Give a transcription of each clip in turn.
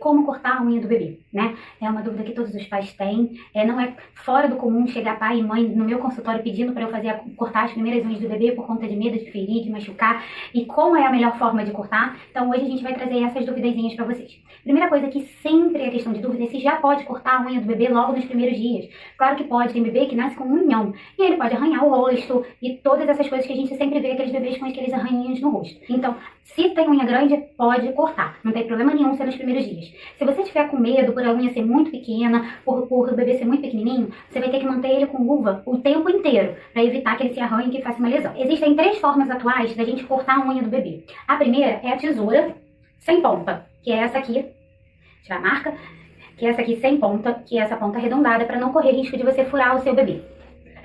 como cortar a unha do bebê, né? É uma dúvida que todos os pais têm. Não é fora do comum chegar pai e mãe no meu consultório pedindo para eu cortar as primeiras unhas do bebê por conta de medo de ferir, de machucar. E como é a melhor forma de cortar? Então hoje a gente vai trazer essas duvidazinhas para vocês. Primeira coisa que sempre é questão de dúvida é se já pode cortar a unha do bebê logo nos primeiros dias. Claro que pode, tem bebê que nasce com um unhão. E ele pode arranhar o rosto e todas essas coisas que a gente sempre vê aqueles bebês com aqueles arranhinhos no rosto. Então, se tem unha grande, pode cortar. Não tem problema nenhum ser nos primeiros dias. Se você tiver com medo por a unha ser muito pequena, por o bebê ser muito pequenininho, você vai ter que manter ele com luva o tempo inteiro, para evitar que ele se arranhe e que faça uma lesão. Existem 3 formas atuais da gente cortar a unha do bebê. A primeira é a tesoura sem ponta, que é essa aqui. Tirar a marca. Que é essa aqui sem ponta, que é essa ponta arredondada, para não correr risco de você furar o seu bebê.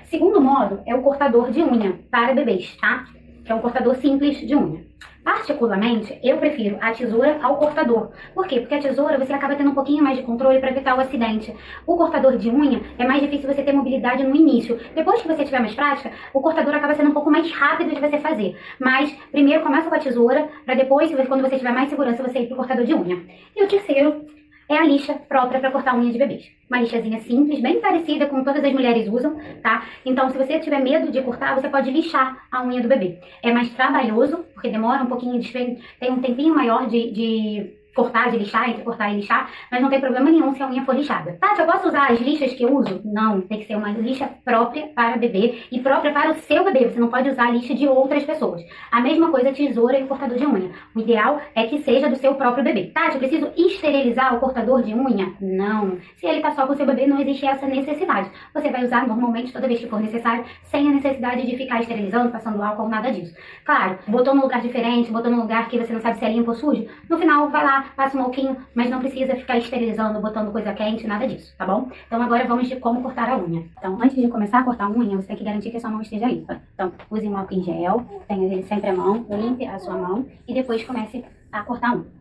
Segundo modo é o cortador de unha para bebês, tá? Que é um cortador simples de unha. Particularmente, eu prefiro a tesoura ao cortador. Por quê? Porque a tesoura você acaba tendo um pouquinho mais de controle para evitar o acidente. O cortador de unha é mais difícil você ter mobilidade no início. Depois que você tiver mais prática, o cortador acaba sendo um pouco mais rápido de você fazer. Mas primeiro começa com a tesoura, para depois, quando você tiver mais segurança, você ir pro cortador de unha. E o terceiro é a lixa própria para cortar unha de bebês. Uma lixazinha simples, bem parecida com todas as mulheres usam, tá? Então, se você tiver medo de cortar, você pode lixar a unha do bebê. É mais trabalhoso, porque demora um pouquinho, tem um tempinho maior de cortar, de lixar, entre cortar e lixar, mas não tem problema nenhum se a unha for lixada. Tá, eu posso usar as lixas que eu uso? Não, tem que ser uma lixa própria para bebê e própria para o seu bebê. Você não pode usar a lixa de outras pessoas. A mesma coisa a tesoura e o cortador de unha. O ideal é que seja do seu próprio bebê. Tá, eu preciso esterilizar o cortador de unha? Não. Se ele tá só com o seu bebê, não existe essa necessidade. Você vai usar normalmente toda vez que for necessário, sem a necessidade de ficar esterilizando, passando álcool, nada disso. Claro, botou num lugar diferente, botou num lugar que você não sabe se é limpo ou sujo, no final vai lá, passa um alquinho, mas não precisa ficar esterilizando, botando coisa quente, nada disso, tá bom? Então agora vamos de como cortar a unha. Então, antes de começar a cortar a unha, você tem que garantir que a sua mão esteja limpa. Então, use um álcool em gel, tenha ele sempre à mão, limpe a sua mão e depois comece a cortar a unha.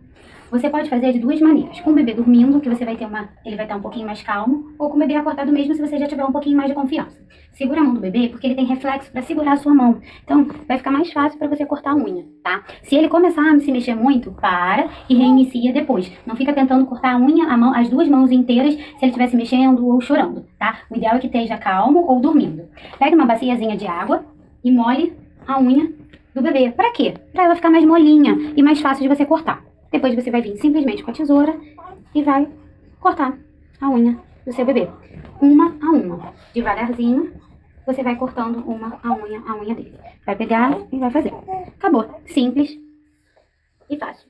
Você pode fazer de 2 maneiras. Com o bebê dormindo, que você vai ter ele vai estar um pouquinho mais calmo, ou com o bebê acordado mesmo, se você já tiver um pouquinho mais de confiança. Segura a mão do bebê, porque ele tem reflexo para segurar a sua mão. Então, vai ficar mais fácil para você cortar a unha, tá? Se ele começar a se mexer muito, para e reinicia depois. Não fica tentando cortar a unha, as 2 mãos inteiras, se ele estiver se mexendo ou chorando, tá? O ideal é que esteja calmo ou dormindo. Pegue uma baciazinha de água e molhe a unha do bebê. Para quê? Para ela ficar mais molinha e mais fácil de você cortar. Depois você vai vir simplesmente com a tesoura e vai cortar a unha do seu bebê. Uma a uma. Devagarzinho, você vai cortando a unha dele. Vai pegar e vai fazer. Acabou. Simples e fácil.